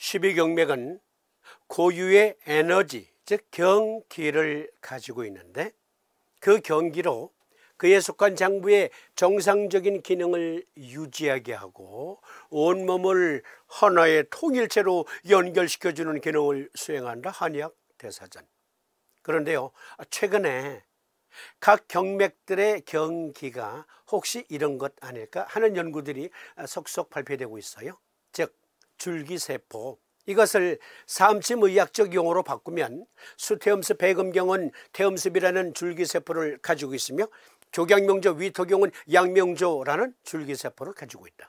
십이경맥은 고유의 에너지, 즉 경기를 가지고 있는데 그 경기로 그에 속한 장부의 정상적인 기능을 유지하게 하고 온몸을 하나의 통일체로 연결시켜주는 기능을 수행한다. 한의학 대사전. 그런데요, 최근에 각 경맥들의 경기가 혹시 이런 것 아닐까 하는 연구들이 속속 발표되고 있어요. 즉 줄기세포, 이것을 삼침의학적 용어로 바꾸면 수태음습 백음경은 태음습이라는 줄기세포를 가지고 있으며 족양명조 위토경은 양명조라는 줄기세포를 가지고 있다.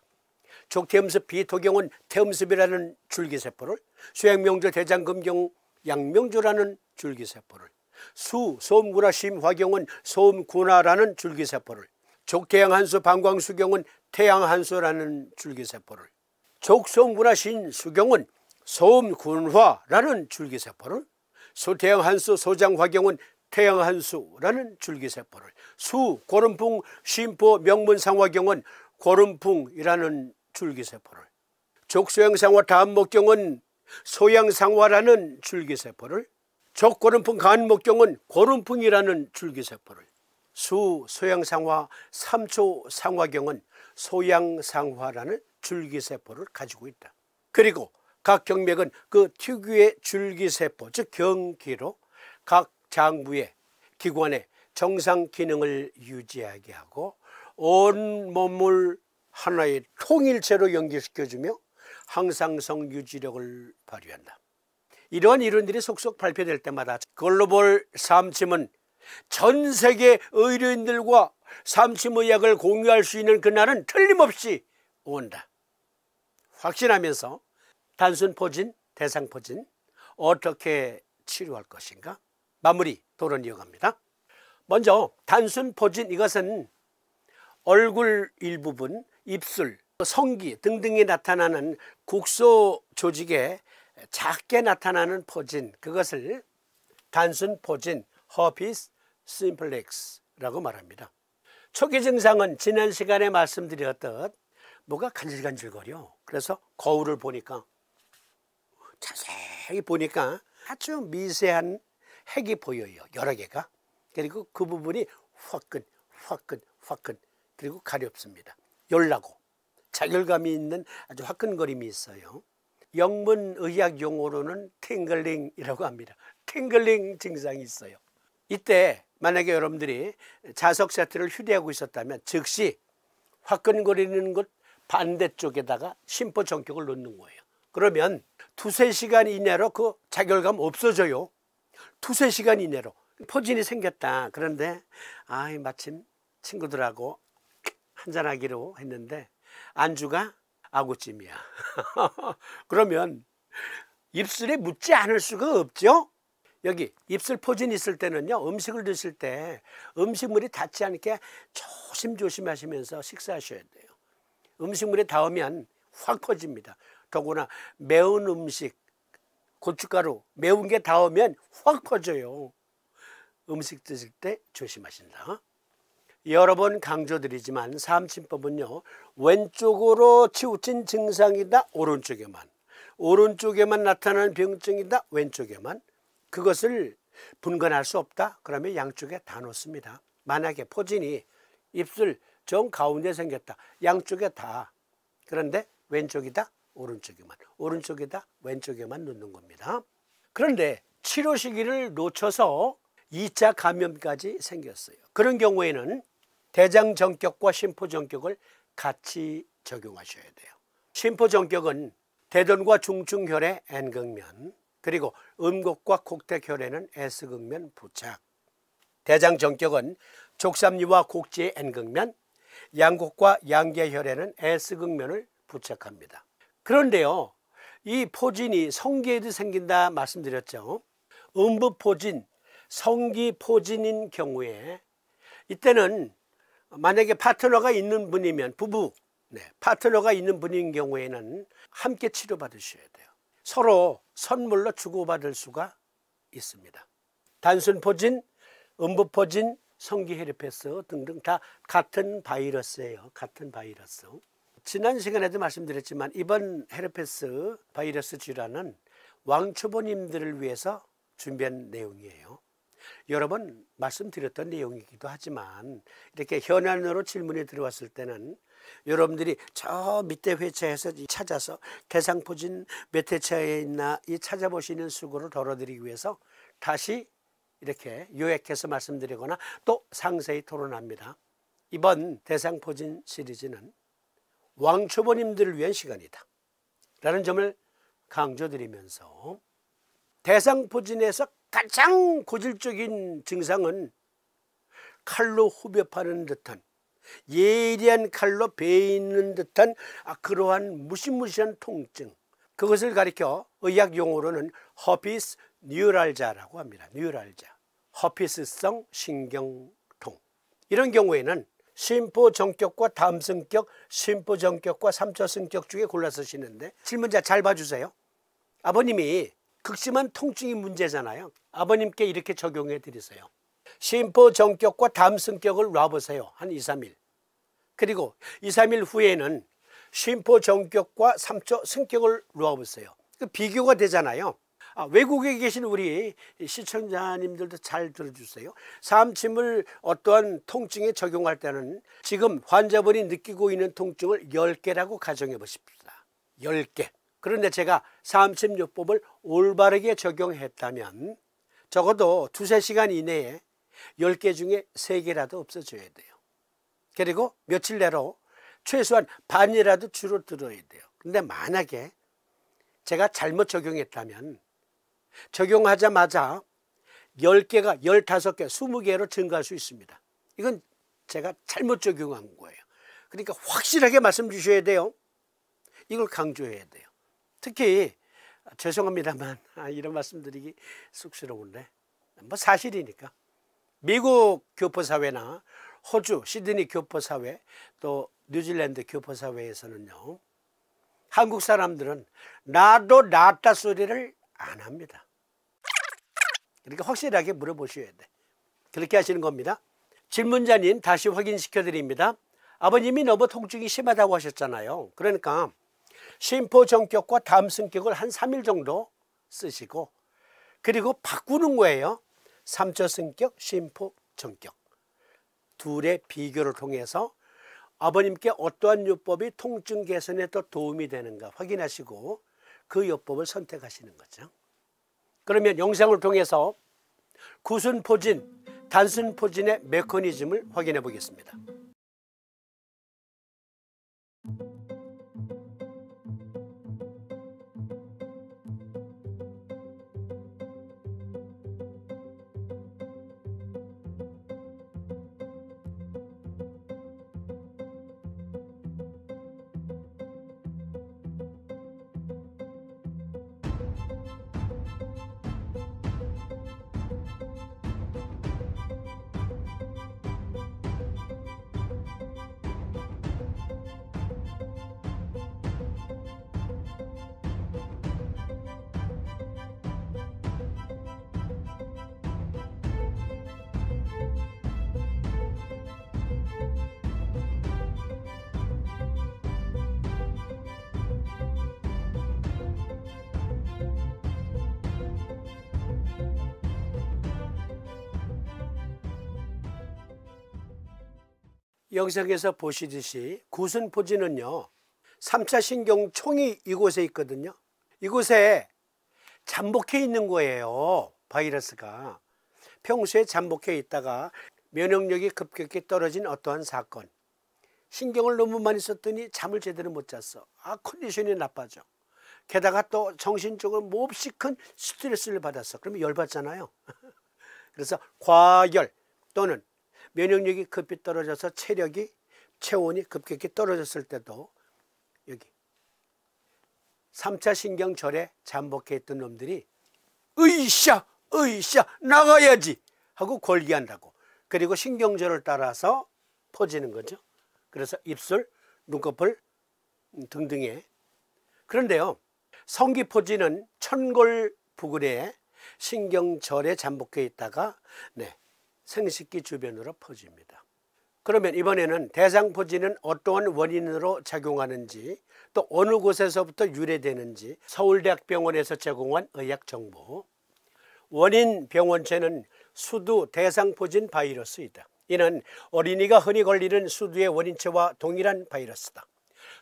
족태음습 비토경은 태음습이라는 줄기세포를, 수양명조 대장금경 양명조라는 줄기세포를, 소음군화 심화경은 소음군화라는 줄기세포를, 족태양한수 방광수경은 태양한수라는 줄기세포를, 족소음군화 신수경은 소음군화라는 줄기세포를, 소태양한수 소장화경은 태양한수라는 줄기세포를, 고름풍 심포 명문상화경은 고름풍이라는 줄기세포를, 족소양상화 다음목경은 소양상화라는 줄기세포를, 족고름풍 간목경은 고름풍이라는 줄기세포를, 소양상화 삼초상화경은 소양상화라는 줄기세포를 가지고 있다. 그리고 각 경맥은 그 특유의 줄기세포, 즉 경기로 각 장부의 기관의 정상 기능을 유지하게 하고 온몸을 하나의 통일체로 연결시켜주며 항상성 유지력을 발휘한다. 이러한 이론들이 속속 발표될 때마다 글로벌 삼침은 전 세계 의료인들과 삼침의학을 공유할 수 있는 그날은 틀림없이 온다. 확신하면서 단순 포진, 대상 포진 어떻게 치료할 것인가? 마무리 토론 이어갑니다. 먼저 단순 포진, 이것은 얼굴 일부분, 입술, 성기 등등이 나타나는 국소 조직에 작게 나타나는 포진, 그것을 단순 포진, 허피스 심플렉스라고 말합니다. 초기 증상은 지난 시간에 말씀드렸듯 뭐가 간질간질거려. 그래서 거울을 보니까, 자세히 보니까 아주 미세한 핵이 보여요. 여러 개가. 그리고 그 부분이 화끈 그리고 가렵습니다. 열나고 자결감이 있는 아주 화끈거림이 있어요. 영문의학 용어로는 팅글링이라고 합니다. 팅글링 증상이 있어요. 이때 만약에 여러분들이 자석 세트를 휴대하고 있었다면 즉시 화끈거리는 곳 반대쪽에다가 심포 전격을 놓는 거예요. 그러면 2-3시간 이내로 그 자결감 없어져요. 2-3시간 이내로 포진이 생겼다. 그런데 마침 친구들하고 한잔하기로 했는데 안주가 아구찜이야. 그러면 입술에 묻지 않을 수가 없죠. 여기 입술 포진 있을 때는요, 음식을 드실 때 음식물이 닿지 않게 조심조심 하시면서 식사하셔야 돼요. 음식물에 닿으면 확 퍼집니다. 더구나 매운 음식, 고춧가루 매운 게 닿으면 확 퍼져요. 음식 드실 때 조심하신다. 여러 번 강조드리지만 삼침법은요, 왼쪽으로 치우친 증상이다 오른쪽에만 나타나는 병증이다 왼쪽에만, 그것을 분간할 수 없다 그러면 양쪽에 다 놓습니다. 만약에 포진이 입술 정 가운데 생겼다, 양쪽에 다, 그런데 왼쪽이다 오른쪽이다 왼쪽에만 놓는 겁니다. 그런데 치료 시기를 놓쳐서 2차 감염까지 생겼어요. 그런 경우에는 대장정격과 심포정격을 같이 적용하셔야 돼요. 심포정격은 대둔과 중충혈의 N극면, 그리고 음곡과 곡택혈에는 S극면 부착. 대장정격은 족삼리와 곡지의 N극면, 양곡과 양계혈에는 S극면을 부착합니다. 그런데요, 이 포진이 성기에도 생긴다 말씀드렸죠. 음부포진, 성기포진인 경우에 이때는 만약에 파트너가 있는 분이면 부부, 파트너가 있는 분인 경우에는 함께 치료받으셔야 돼요. 서로 선물로 주고받을 수가 있습니다. 단순포진, 음부포진, 성기헤르페스 등등 다 같은 바이러스예요. 같은 바이러스. 지난 시간에도 말씀드렸지만 이번 헤르페스 바이러스 질환은 왕초보님들을 위해서 준비한 내용이에요. 여러 번 말씀드렸던 내용이기도 하지만 이렇게 현안으로 질문이 들어왔을 때는 여러분들이 저 밑에 회차에서 찾아서 대상포진 몇 회차에 있나 이 찾아보시는 수고를 덜어드리기 위해서 다시 이렇게 요약해서 말씀드리거나 또 상세히 토론합니다. 이번 대상포진 시리즈는 왕초보님들을 위한 시간이다 라는 점을 강조드리면서, 대상포진에서 가장 고질적인 증상은 칼로 후벼파는 듯한, 예리한 칼로 베이는 듯한 그러한 무시무시한 통증, 그것을 가리켜 의학 용어로는 허피스 뉴랄자라고 합니다. 뉴랄자, 허피스성 신경통. 이런 경우에는 심포정격과 다음성격, 심포정격과 3차 성격 중에 골라서 쓰시는데, 질문자 잘 봐주세요. 아버님이 극심한 통증이 문제잖아요. 아버님께 이렇게 적용해 드리세요. 심포정격과 다음성격을 놔보세요. 한 2, 3일. 그리고 2, 3일 후에는 심포정격과 3초 성격을 놔보세요. 비교가 되잖아요. 외국에 계신 우리 시청자님들도 잘 들어주세요. 삼침을 어떠한 통증에 적용할 때는 지금 환자분이 느끼고 있는 통증을 10개라고 가정해 보십시다. 10개. 그런데 제가 삼침요법을 올바르게 적용했다면 적어도 2~3시간 이내에 10개 중에 3개라도 없어져야 돼요. 그리고 며칠 내로 최소한 반이라도 줄어들어야 돼요. 근데 만약에 제가 잘못 적용했다면 적용하자마자 10개가 15개, 20개로 증가할 수 있습니다. 이건 제가 잘못 적용한 거예요. 그러니까 확실하게 말씀 주셔야 돼요. 이걸 강조해야 돼요. 특히 죄송합니다만 이런 말씀드리기 쑥스러운데 뭐 사실이니까 미국 교포사회나 호주 시드니 교포사회, 또 뉴질랜드 교포사회에서는요, 한국 사람들은 나도 낫다 소리를 안 합니다. 그러니까 확실하게 물어보셔야 돼. 그렇게 하시는 겁니다. 질문자님 다시 확인시켜 드립니다. 아버님이 너무 통증이 심하다고 하셨잖아요. 그러니까 심포정격과 다음성격을 한 3일 정도 쓰시고, 그리고 바꾸는 거예요. 3초 성격, 심포정격. 둘의 비교를 통해서 아버님께 어떠한 요법이 통증 개선에 더 도움이 되는가 확인하시고 그 요법을 선택하시는 거죠. 그러면 영상을 통해서 구순포진, 단순포진의 메커니즘을 확인해 보겠습니다. 영상에서 보시듯이 구순포진은요, 3차 신경총이 이곳에 있거든요. 이곳에 잠복해 있는 거예요. 바이러스가 평소에 잠복해 있다가 면역력이 급격히 떨어진 어떠한 사건, 신경을 너무 많이 썼더니 잠을 제대로 못 잤어. 컨디션이 나빠져. 게다가 또 정신적으로 몹시 큰 스트레스를 받았어. 그러면 열받잖아요. 그래서 과열 또는 면역력이 급히 떨어져서 체온이 급격히 떨어졌을 때도 여기 3차 신경절에 잠복해 있던 놈들이 으이샤 나가야지 하고 골기한다고. 그리고 신경절을 따라서 퍼지는 거죠. 그래서 입술, 눈꺼풀 등등에. 그런데요, 성기포진은 천골 부근에 신경절에 잠복해 있다가 생식기 주변으로 퍼집니다. 그러면 이번에는 대상포진은 어떠한 원인으로 작용하는지, 또 어느 곳에서부터 유래되는지 서울대학병원에서 제공한 의학 정보. 원인 병원체는 수두 대상포진 바이러스이다. 이는 어린이가 흔히 걸리는 수두의 원인체와 동일한 바이러스다.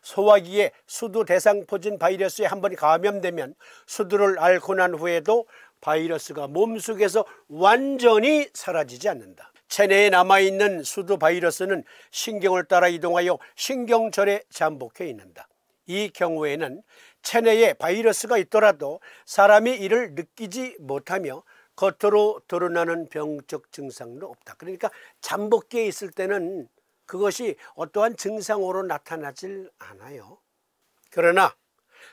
소화기에 수두 대상포진 바이러스에 한번 감염되면 수두를 앓고 난 후에도 바이러스가 몸속에서 완전히 사라지지 않는다. 체내에 남아있는 수두 바이러스는 신경을 따라 이동하여 신경절에 잠복해 있는다. 이 경우에는 체내에 바이러스가 있더라도 사람이 이를 느끼지 못하며 겉으로 드러나는 병적 증상도 없다. 그러니까 잠복기에 있을 때는 그것이 어떠한 증상으로 나타나질 않아요. 그러나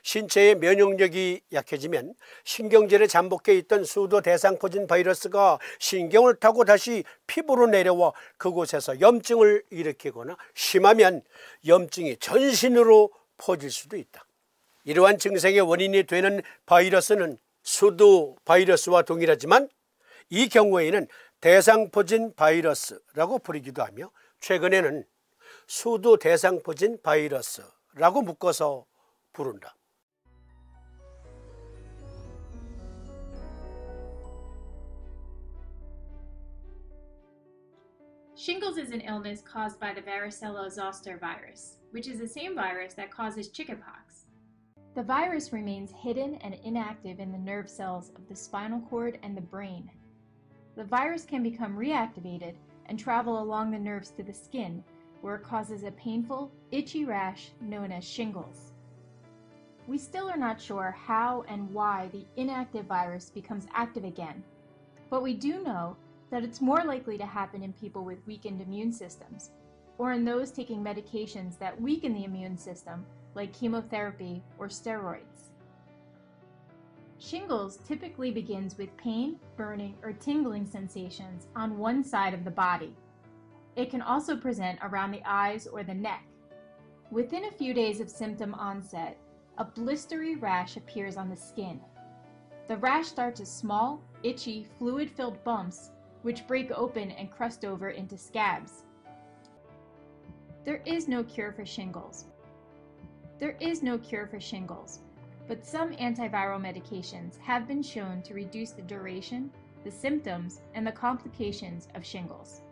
신체의 면역력이 약해지면 신경절에 잠복해 있던 수두 대상포진 바이러스가 신경을 타고 다시 피부로 내려와 그곳에서 염증을 일으키거나 심하면 염증이 전신으로 퍼질 수도 있다. 이러한 증상의 원인이 되는 바이러스는 수두 바이러스와 동일하지만 이 경우에는 대상포진 바이러스라고 부르기도 하며 최근에는 수두 대상포진 바이러스라고 묶어서 부른다. Shingles is an illness caused by the varicella-zoster virus, which is the same virus that causes chickenpox. The virus remains hidden and inactive in the nerve cells of the spinal cord and the brain. The virus can become reactivated and travel along the nerves to the skin, where it causes a painful, itchy rash known as shingles. We still are not sure how and why the inactive virus becomes active again, but we do know that it's more likely to happen in people with weakened immune systems, or in those taking medications that weaken the immune system, like chemotherapy or steroids. Shingles typically begins with pain, burning, or tingling sensations on one side of the body. It can also present around the eyes or the neck. Within a few days of symptom onset, a blistery rash appears on the skin. The rash starts as small, itchy, fluid-filled bumps which break open and crust over into scabs. There is no cure for shingles. But some antiviral medications have been shown to reduce the duration, the symptoms, and the complications of shingles.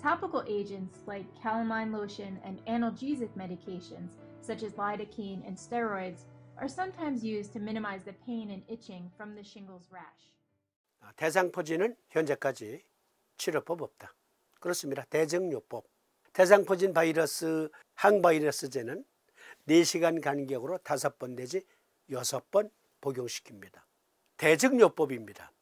Topical agents like calamine lotion and analgesic medications such as lidocaine and steroids are sometimes used to minimize the pain and itching from the shingles rash. 대상포진은 현재까지 치료법 없다. 그렇습니다. 대증요법. 대상포진 바이러스 항바이러스제는 4시간 간격으로 5번 내지 6번 복용시킵니다. 대증요법입니다.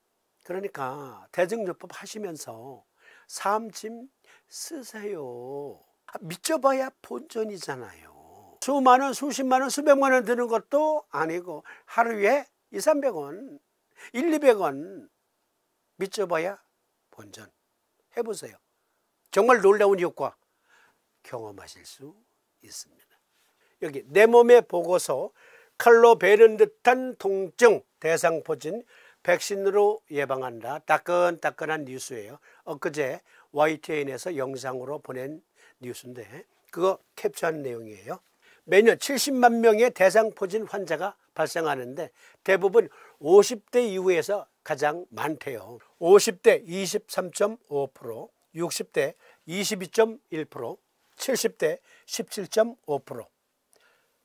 그러니까 대증요법 하시면서 삼침 쓰세요. 믿져봐야 본전이잖아요. 수많은 수십만 원 수백만 원 드는 것도 아니고 하루에 200~300원 100~200원 믿져봐야 본전. 해보세요. 정말 놀라운 효과 경험하실 수 있습니다. 여기 내 몸의 보고서 칼로 베는 듯한 통증 대상포진 백신으로 예방한다. 따끈따끈한 뉴스예요. 엊그제 YTN에서 영상으로 보낸 뉴스인데 그거 캡처한 내용이에요. 매년 70만 명의 대상포진 환자가 발생하는데 대부분 50대 이후에서 가장 많대요. 50대 23.5%, 60대 22.1%, 70대 17.5%.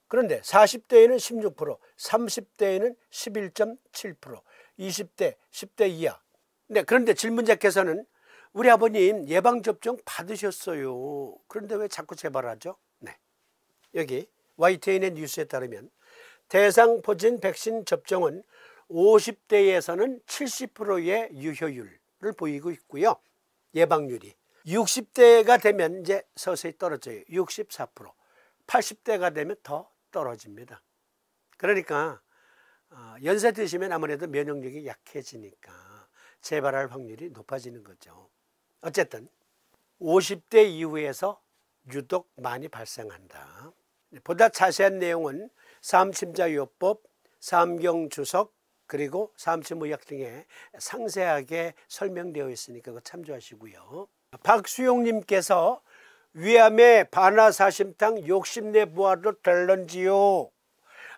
그런데 40대에는 16%, 30대에는 11.7%, 20대, 10대 이하. 네, 그런데 질문자께서는 우리 아버님 예방접종 받으셨어요. 그런데 왜 자꾸 재발하죠? 네, 여기 YTN의 뉴스에 따르면 대상포진 백신 접종은 50대에서는 70%의 유효율을 보이고 있고요. 예방률이 60대가 되면 이제 서서히 떨어져요. 64%, 80대가 되면 더 떨어집니다. 그러니까 연세 드시면 아무래도 면역력이 약해지니까 재발할 확률이 높아지는 거죠. 어쨌든 50대 이후에서 유독 많이 발생한다. 보다 자세한 내용은 삼침자요법, 삼경주석, 그리고 삼침의학 등에 상세하게 설명되어 있으니까 그거 참조하시고요. 박수용님께서 위암에 반화사심탕 욕심내 보아도 될런지요?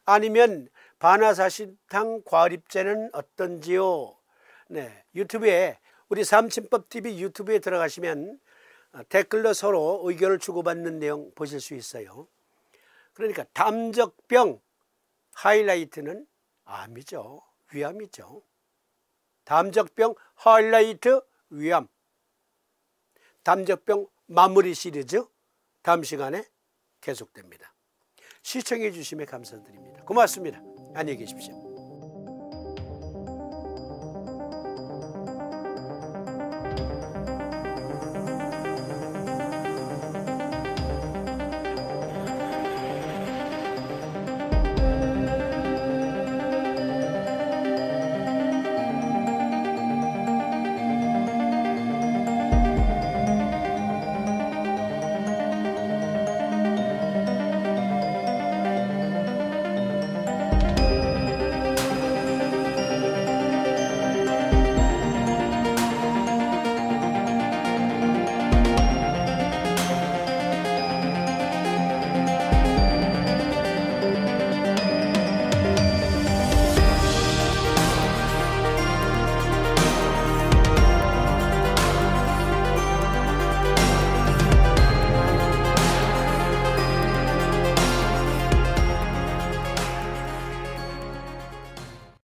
아니면 반화사심탕 과립제는 어떤지요? 네, 유튜브에 우리 삼침법TV 유튜브에 들어가시면 댓글로 서로 의견을 주고받는 내용 보실 수 있어요. 그러니까 담적병 하이라이트는 암이죠. 위암이죠. 담적병 하이라이트 위암. 담적병 마무리 시리즈 다음 시간에 계속됩니다. 시청해 주심에 감사드립니다. 고맙습니다. 안녕히 계십시오.